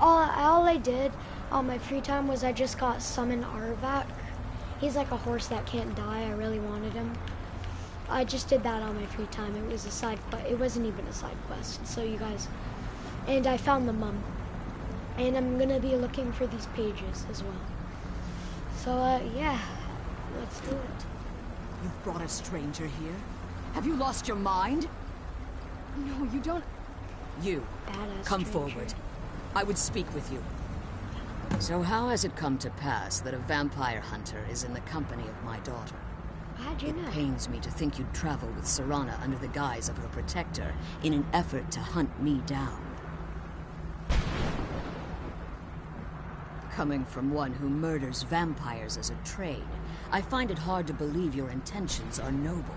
All I did on my free time was I just got summoned Arvak. He's like a horse that can't die. I really wanted him. I just did that on my free time. It was a side quest. It wasn't even a side quest. So you guys, and I found the mum, and I'm gonna be looking for these pages as well. So yeah, let's do it. You've brought a stranger here? Have you lost your mind? No, you don't. You, Badass come stranger. forward. I would speak with you. So how has it come to pass that a vampire hunter is in the company of my daughter? How'd you know? It pains me to think you'd travel with Serana under the guise of her protector in an effort to hunt me down. Coming from one who murders vampires as a trade, I find it hard to believe your intentions are noble.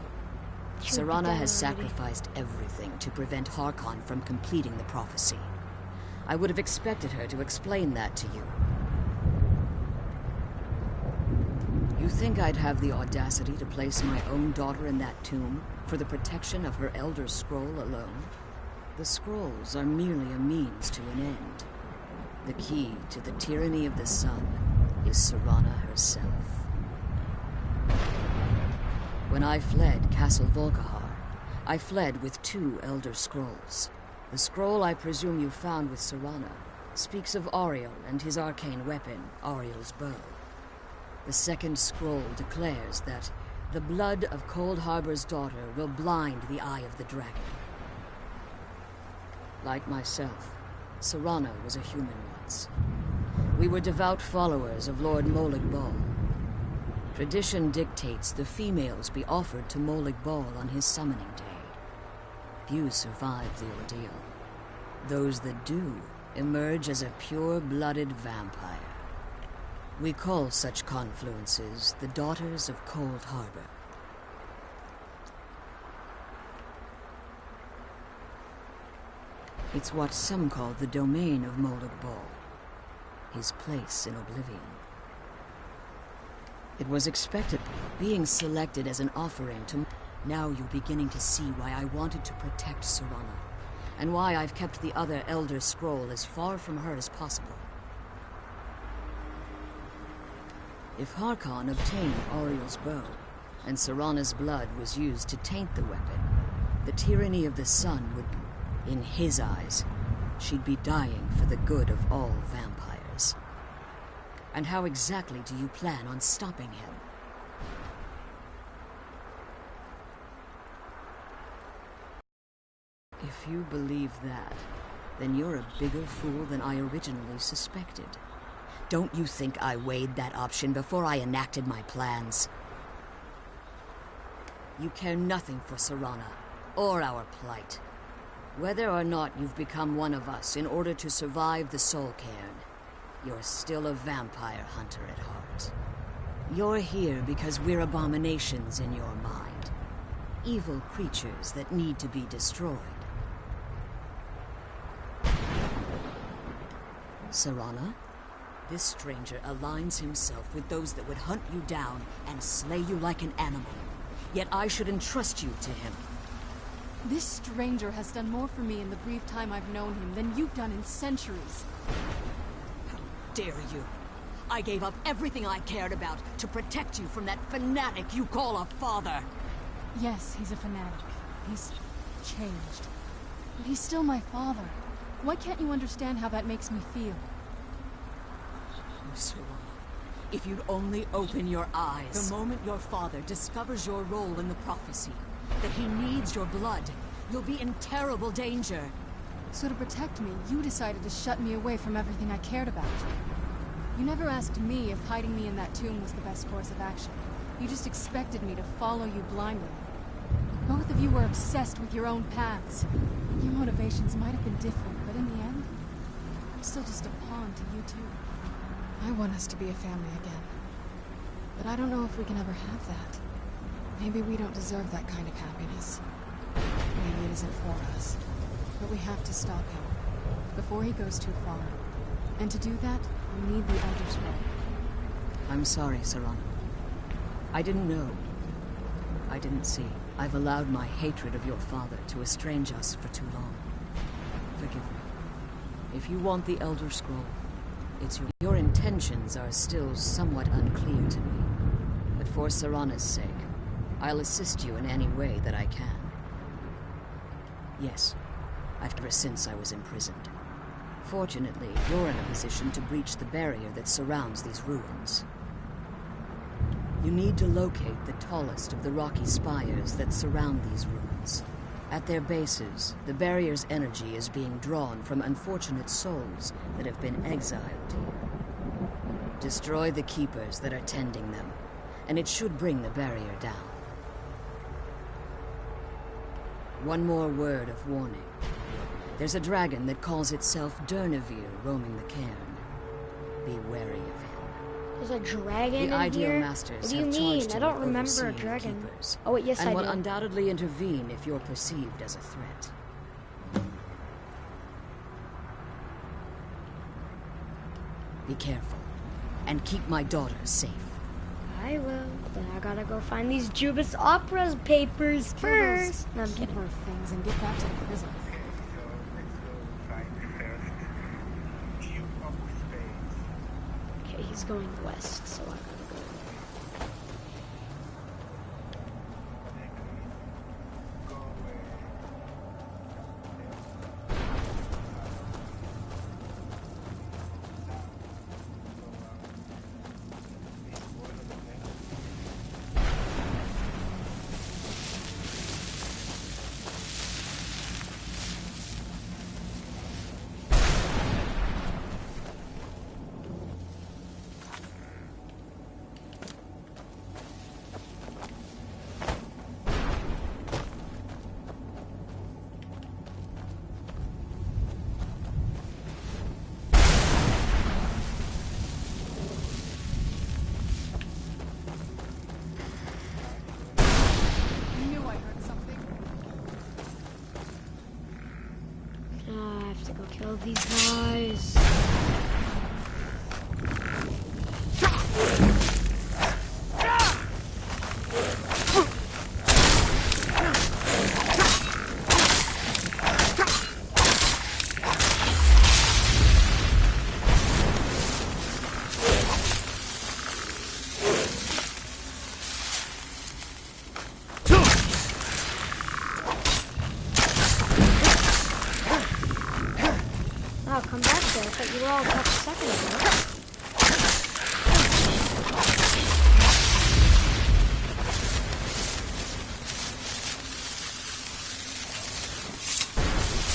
Serana has sacrificed everything to prevent Harkon from completing the prophecy. I would have expected her to explain that to you. You think I'd have the audacity to place my own daughter in that tomb for the protection of her Elder Scroll alone? The scrolls are merely a means to an end. The key to the tyranny of the sun is Serana herself. When I fled Castle Volkihar, I fled with 2 Elder Scrolls. The scroll I presume you found with Serana speaks of Auriel and his arcane weapon, Auriel's bow. The second scroll declares that the blood of Cold Harbor's daughter will blind the eye of the dragon. Like myself, Serana was a human once. We were devout followers of Lord Molig Bal. Tradition dictates the females be offered to Molig Bal on his summoning day. Few survive the ordeal. Those that do emerge as a pure-blooded vampire. We call such confluences the Daughters of Cold Harbor. It's what some call the domain of Molig Bal, his place in oblivion. It was expected, being selected as an offering to... Now you're beginning to see why I wanted to protect Serana, and why I've kept the other Elder Scroll as far from her as possible. If Harkon obtained Auriel's bow, and Serana's blood was used to taint the weapon, the tyranny of the sun would... In his eyes, she'd be dying for the good of all vampires. And how exactly do you plan on stopping him? If you believe that, then you're a bigger fool than I originally suspected. Don't you think I weighed that option before I enacted my plans? You care nothing for Serana, or our plight. Whether or not you've become one of us in order to survive the Soul Cairn, you're still a vampire hunter at heart. You're here because we're abominations in your mind. Evil creatures that need to be destroyed. Serana, this stranger aligns himself with those that would hunt you down and slay you like an animal. Yet I should entrust you to him. This stranger has done more for me in the brief time I've known him than you've done in centuries. How dare you? I gave up everything I cared about to protect you from that fanatic you call a father. Yes, he's a fanatic. He's changed. But he's still my father. Why can't you understand how that makes me feel? Oh, Serana, if you'd only open your eyes. The moment your father discovers your role in the prophecy, that he needs your blood, you'll be in terrible danger. So to protect me, you decided to shut me away from everything I cared about. You never asked me if hiding me in that tomb was the best course of action. You just expected me to follow you blindly. Both of you were obsessed with your own paths. Your motivations might have been different, but in the end, I'm still just a pawn to you two. I want us to be a family again. But I don't know if we can ever have that. Maybe we don't deserve that kind of happiness. Maybe it isn't for us. But we have to stop him, before he goes too far. And to do that, we need the Elder Scroll. I'm sorry, Serana. I didn't know. I didn't see. I've allowed my hatred of your father to estrange us for too long. Forgive me. If you want the Elder Scroll, it's your intentions are still somewhat unclear to me. But for Serana's sake, I'll assist you in any way that I can. Yes, ever since I was imprisoned. Fortunately, you're in a position to breach the barrier that surrounds these ruins. You need to locate the tallest of the rocky spires that surround these ruins. At their bases, the barrier's energy is being drawn from unfortunate souls that have been exiled here. Destroy the keepers that are tending them, and it should bring the barrier down. One more word of warning. There's a dragon that calls itself Durnevere roaming the cairn. Be wary of him. There's a dragon the in Ideal here? Masters What do you have mean? charged I him don't with remember a overseeing dragon. keepers, Oh wait, yes and I will do. undoubtedly intervene if you're perceived as a threat. Be careful, and keep my daughter safe. I will. Then I gotta go find these Jubis Opera's papers first. No, I'm kidding. Keeper things and get back to the prison. Okay, so let's go find first Duke of Spades. Okay, he's going west, so I gotta go. Go You knew I heard something. I have to go kill these guys. Oh, come back there. I thought you were all a couple seconds ago.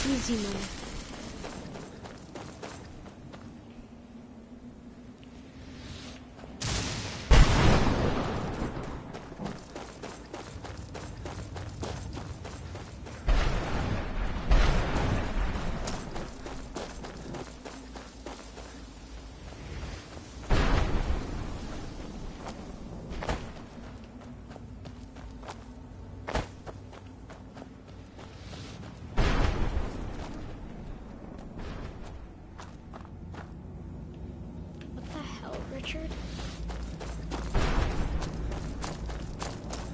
Easy money. Richard?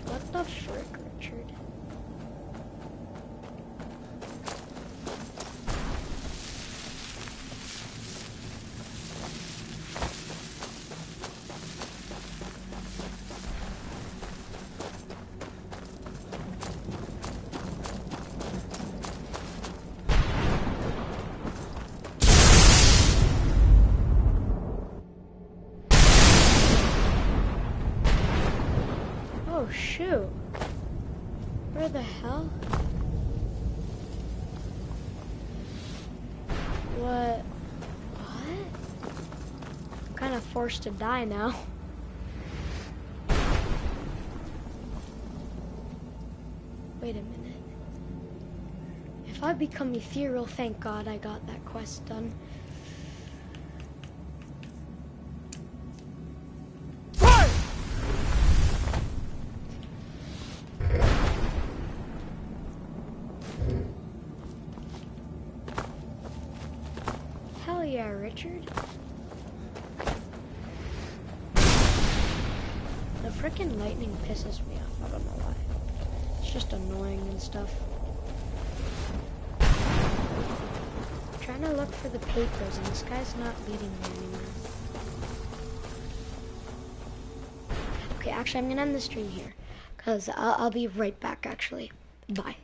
What the frick, Richard? Oh shoot. Where the hell? What? I'm kind of forced to die now. Wait a minute. If I become ethereal, thank God I got that quest done. Hell yeah, Richard. The frickin' lightning pisses me off. I don't know why. It's just annoying and stuff. trying to look for the papers, and this guy's not leading me anywhere. Okay, actually, I'm gonna end the stream here, because I'll be right back, actually. Bye.